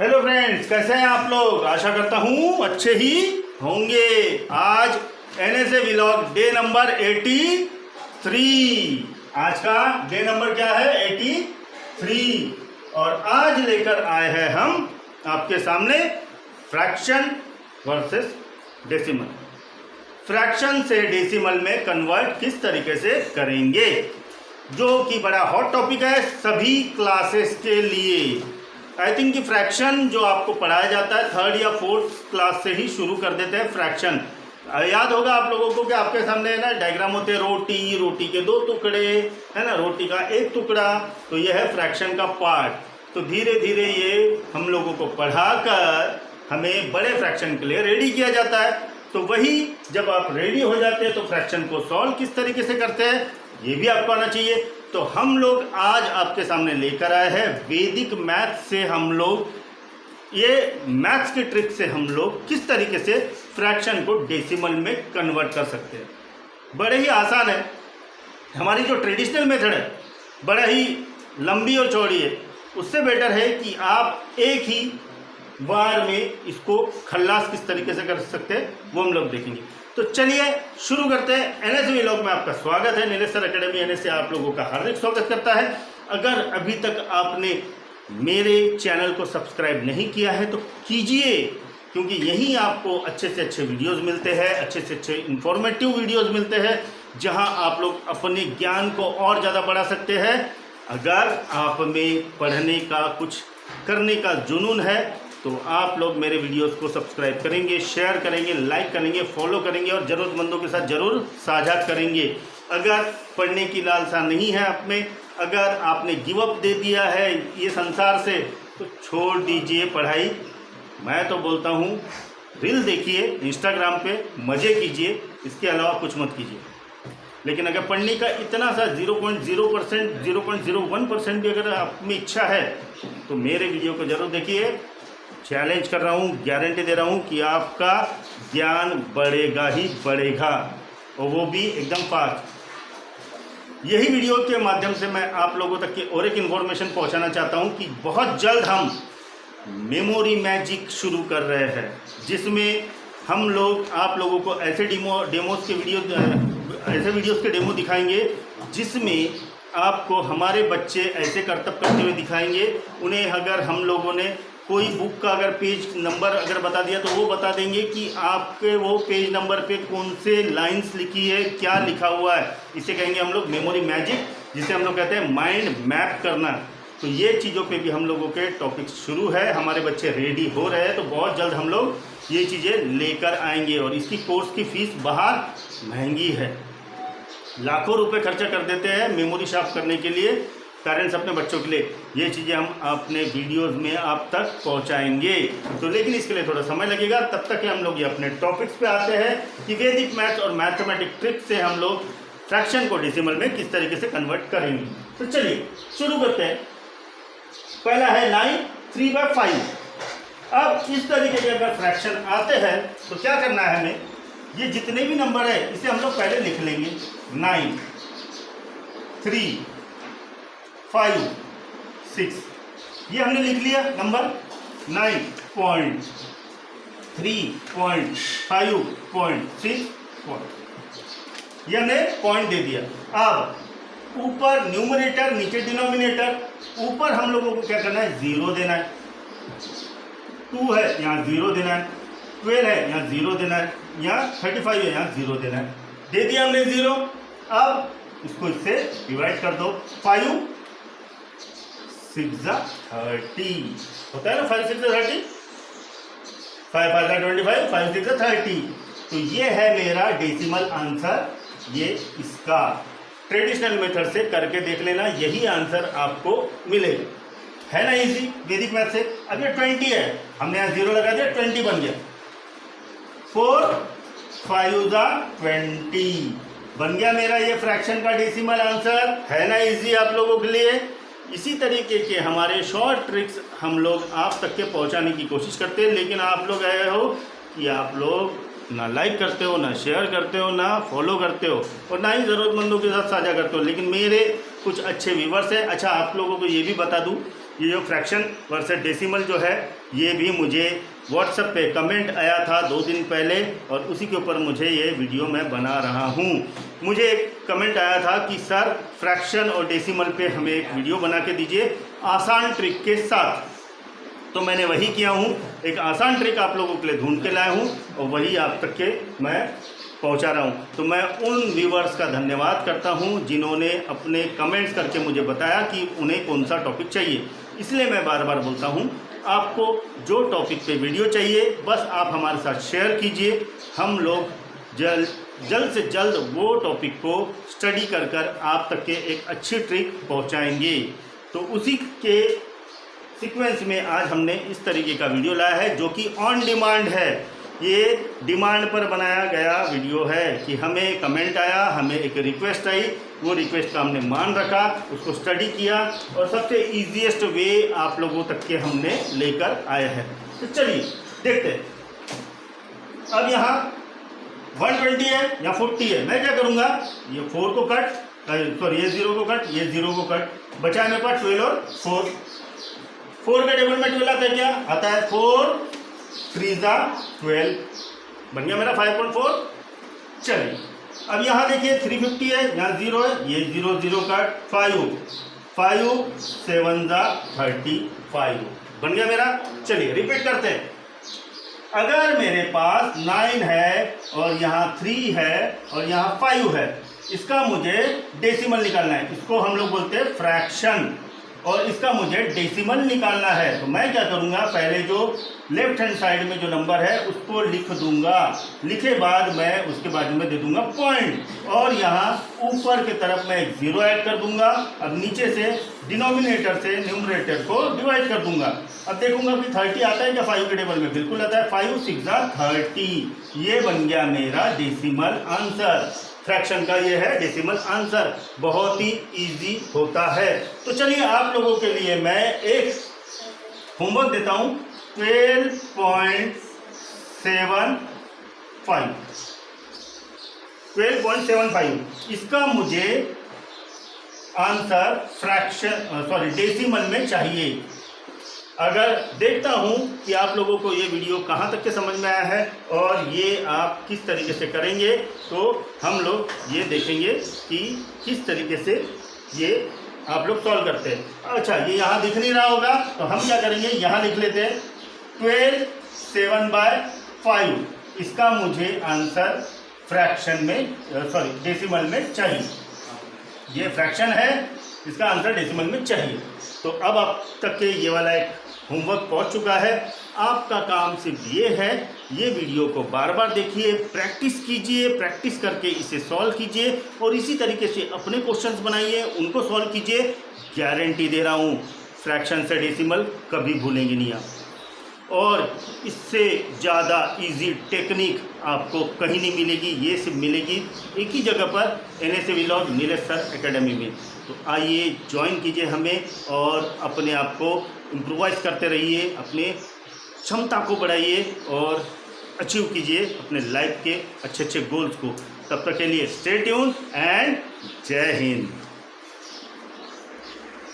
Hello friends, कैसे हैं आप लोग। आशा करता हूँ अच्छे ही होंगे। आज NSA व्लॉग डे नंबर 83। आज का डे नंबर क्या है? 83। और आज लेकर आए हैं हम आपके सामने फ्रैक्शन वर्सेस डेसिमल। फ्रैक्शन से डेसिमल में कन्वर्ट किस तरीके से करेंगे, जो कि बड़ा हॉट टॉपिक है सभी क्लासेस के लिए। आई थिंक कि फ्रैक्शन जो आपको पढ़ाया जाता है 3rd या 4th क्लास से ही शुरू कर देते हैं फ्रैक्शन। याद होगा आप लोगों को कि आपके सामने है ना डायग्राम होते हैं, रोटी के 2 टुकड़े, है ना, रोटी का 1 टुकड़ा, तो यह है फ्रैक्शन का पार्ट। तो धीरे धीरे ये हम लोगों को पढ़ाकर हमें बड़े फ्रैक्शन के लिए रेडी किया जाता है। तो वही जब आप रेडी हो जाते हैं तो फ्रैक्शन को सॉल्व किस तरीके से करते हैं ये भी आपको आना चाहिए। तो हम लोग आज आपके सामने लेकर आए हैं वैदिक मैथ से, हम लोग ये मैथ्स की ट्रिक से हम लोग किस तरीके से फ्रैक्शन को डेसिमल में कन्वर्ट कर सकते हैं। बड़े ही आसान है। हमारी जो ट्रेडिशनल मेथड है बड़ा ही लंबी और चौड़ी है, उससे बेटर है कि आप एक ही बार में इसको खल्लास किस तरीके से कर सकते हैं वो हम लोग देखेंगे। तो चलिए शुरू करते हैं। NSA व्लॉग में आपका स्वागत है। नीलेश सर एकेडमी NSA आप लोगों का हार्दिक स्वागत करता है। अगर अभी तक आपने मेरे चैनल को सब्सक्राइब नहीं किया है तो कीजिए, क्योंकि यहीं आपको अच्छे से अच्छे वीडियोस मिलते हैं, अच्छे से अच्छे इंफॉर्मेटिव वीडियोस मिलते हैं, जहां आप लोग अपने ज्ञान को और ज़्यादा बढ़ा सकते हैं। अगर आप में पढ़ने का कुछ करने का जुनून है तो आप लोग मेरे वीडियोस को सब्सक्राइब करेंगे, शेयर करेंगे, लाइक करेंगे, फॉलो करेंगे और ज़रूरतमंदों के साथ ज़रूर साझा करेंगे। अगर पढ़ने की लालसा नहीं है आप में, अगर आपने गिव अप दे दिया है ये संसार से, तो छोड़ दीजिए पढ़ाई। मैं तो बोलता हूँ रील देखिए इंस्टाग्राम पे, मज़े कीजिए, इसके अलावा कुछ मत कीजिए। लेकिन अगर पढ़ने का इतना सा 0.0%, 0.01% भी अगर आप में इच्छा है तो मेरे वीडियो को ज़रूर देखिए। चैलेंज कर रहा हूँ, गारंटी दे रहा हूँ कि आपका ज्ञान बढ़ेगा ही बढ़ेगा, और वो भी एकदम फास्ट। यही वीडियो के माध्यम से मैं आप लोगों तक की और एक इन्फॉर्मेशन पहुँचाना चाहता हूँ कि बहुत जल्द हम मेमोरी मैजिक शुरू कर रहे हैं, जिसमें हम लोग आप लोगों को ऐसे ऐसे वीडियोस के डेमो दिखाएंगे जिसमें आपको हमारे बच्चे ऐसे करतब करते हुए दिखाएंगे। उन्हें अगर हम लोगों ने कोई बुक का अगर पेज नंबर अगर बता दिया तो वो बता देंगे कि आपके वो पेज नंबर पे कौन से लाइंस लिखी है, क्या लिखा हुआ है। इसे कहेंगे हम लोग मेमोरी मैजिक, जिसे हम लोग कहते हैं माइंड मैप करना। तो ये चीज़ों पे भी हम लोगों के टॉपिक शुरू है, हमारे बच्चे रेडी हो रहे हैं। तो बहुत जल्द हम लोग ये चीज़ें लेकर आएंगे। और इसकी कोर्स की फ़ीस बाहर महंगी है, लाखों रुपए खर्चा कर देते हैं मेमोरी शार्प करने के लिए पेरेंट्स अपने बच्चों के लिए। ये चीज़ें हम अपने वीडियोस में आप तक पहुंचाएंगे। तो लेकिन इसके लिए थोड़ा समय लगेगा। तब तक हम लोग ये अपने टॉपिक्स पे आते हैं कि वैदिक मैथ्स और मैथमेटिक ट्रिक से हम लोग फ्रैक्शन को डेसिमल में किस तरीके से कन्वर्ट करेंगे। तो चलिए शुरू करते हैं। पहला है 9 3/5। अब इस तरीके के अगर फ्रैक्शन आते हैं तो क्या करना है हमें, ये जितने भी नंबर है इसे हम लोग पहले लिख लेंगे। 9 3 5 6, ये हमने लिख लिया नंबर। 9.3.5.6 ये हमने पॉइंट दे दिया। अब ऊपर न्यूमरेटर नीचे डिनोमिनेटर, ऊपर हम लोगों को क्या करना है, 0 देना है। 2 है यहाँ 0 देना है, 12 है यहाँ 0 देना है, यहाँ 35 है यहाँ 0 देना है। दे दिया हमने 0। अब इसको इससे डिवाइड कर दो। 5 6 30 होता है ना, 5 6 30, 5 5 25, 5 6 30। तो ये है मेरा डेसिमल आंसर। ये इसका ट्रेडिशनल मेथड से करके देख लेना, यही आंसर आपको मिलेगा। है ना इजी वैदिक मैथ से। अब ये 20 है, हमने यहाँ 0 लगा दिया, 20 बन गया। 4 5 20 बन गया मेरा ये फ्रैक्शन का डेसिमल आंसर। है ना इजी आप लोगों के लिए। इसी तरीके के हमारे शॉर्ट ट्रिक्स हम लोग आप तक के पहुंचाने की कोशिश करते हैं। लेकिन आप लोग आए हो कि आप लोग ना लाइक करते हो, ना शेयर करते हो, ना फॉलो करते हो, और ना ही ज़रूरतमंदों के साथ साझा करते हो। लेकिन मेरे कुछ अच्छे व्यूवर्स हैं। अच्छा, आप लोगों को ये भी बता दूं ये जो फ्रैक्शन वर्सेस डेसिमल जो है ये भी मुझे व्हाट्सएप पे कमेंट आया था 2 दिन पहले और उसी के ऊपर मुझे ये वीडियो मैं बना रहा हूँ। मुझे एक कमेंट आया था कि सर फ्रैक्शन और डेसिमल पे हमें एक वीडियो बना के दीजिए आसान ट्रिक के साथ। तो मैंने वही किया हूँ, एक आसान ट्रिक आप लोगों के लिए ढूंढ के लाया हूँ और वही आप तक के मैं पहुँचा रहा हूँ। तो मैं उन व्यूवर्स का धन्यवाद करता हूँ जिन्होंने अपने कमेंट्स करके मुझे बताया कि उन्हें कौन सा टॉपिक चाहिए। इसलिए मैं बार बार बोलता हूँ, आपको जो टॉपिक पे वीडियो चाहिए बस आप हमारे साथ शेयर कीजिए। हम लोग जल्द से जल्द वो टॉपिक को स्टडी कर आप तक के एक अच्छी ट्रिक पहुँचाएँगे। तो उसी के सीक्वेंस में आज हमने इस तरीके का वीडियो लाया है जो कि ऑन डिमांड है। ये डिमांड पर बनाया गया वीडियो है कि हमें कमेंट आया, हमें एक रिक्वेस्ट आई, वो रिक्वेस्ट का हमने मान रखा, उसको स्टडी किया और सबसे ईजीएस्ट वे आप लोगों तक के हमने लेकर आए हैं। तो चलिए देखते हैं। अब यहाँ 120 है या 40 है, मैं क्या करूँगा, ये 4 को कट, सॉरी ये 0 को कट, ये 0 को कट, बचा मेरे पास 12 और 4। 4 के टेबल में 12 आता है, क्या आता है 4 3 12, बन गया मेरा 5.4। चलिए अब यहाँ देखिए 350 है, यहाँ 0 है, ये 0 0 का 5 7 35 बन गया मेरा। चलिए रिपीट करते हैं। अगर मेरे पास 9 है और यहाँ 3 है और यहाँ 5 है, इसका मुझे डेसिमल निकालना है। इसको हम लोग बोलते हैं फ्रैक्शन और इसका मुझे डेसिमल निकालना है। तो मैं क्या करूँगा, पहले जो लेफ्ट हैंड साइड में जो नंबर है उसको लिख दूंगा, लिखे बाद मैं उसके बाजू में दे दूंगा पॉइंट और यहाँ ऊपर की तरफ मैं एक 0 ऐड कर दूंगा। अब नीचे से डिनोमिनेटर से न्यूमरेटर को डिवाइड कर दूंगा। अब देखूंगा कि 30 आता है क्या 5 के टेबल में, बिल्कुल आता है, 5 6 30। ये बन गया मेरा डेसिमल आंसर। फ्रैक्शन का ये है डेसिमल आंसर, बहुत ही इजी होता है। तो चलिए आप लोगों के लिए मैं एक होमवर्क देता हूँ 12.75। इसका मुझे आंसर फ्रैक्शन डेसिमल में चाहिए। अगर देखता हूं कि आप लोगों को ये वीडियो कहां तक के समझ में आया है और ये आप किस तरीके से करेंगे, तो हम लोग ये देखेंगे कि किस तरीके से ये आप लोग सॉल्व करते हैं। अच्छा ये यहाँ दिख नहीं रहा होगा तो हम क्या करेंगे, यहाँ लिख लेते हैं 12 7/5। इसका मुझे आंसर फ्रैक्शन में डेसिमल में चाहिए। ये फ्रैक्शन है, इसका आंसर डेसिमल में चाहिए। तो अब आप तक के ये वाला एक होमवर्क पहुंच चुका है। आपका काम सिर्फ ये है, ये वीडियो को बार बार देखिए, प्रैक्टिस कीजिए, प्रैक्टिस करके इसे सॉल्व कीजिए और इसी तरीके से अपने क्वेश्चंस बनाइए, उनको सॉल्व कीजिए। गारंटी दे रहा हूँ फ्रैक्शन से डेसिमल कभी भूलेंगे नहीं आप। और इससे ज़्यादा इजी टेक्निक आपको कहीं नहीं मिलेगी, ये सिर्फ मिलेगी एक ही जगह पर, NSA Vlog Nilesh sir academy में। तो आइए ज्वाइन कीजिए हमें और अपने आप को इम्प्रोवाइज करते रहिए, अपने क्षमता को बढ़ाइए और अचीव कीजिए अपने लाइफ के अच्छे अच्छे गोल्स को। तब तक के लिए स्टे ट्यून एंड जय हिंद।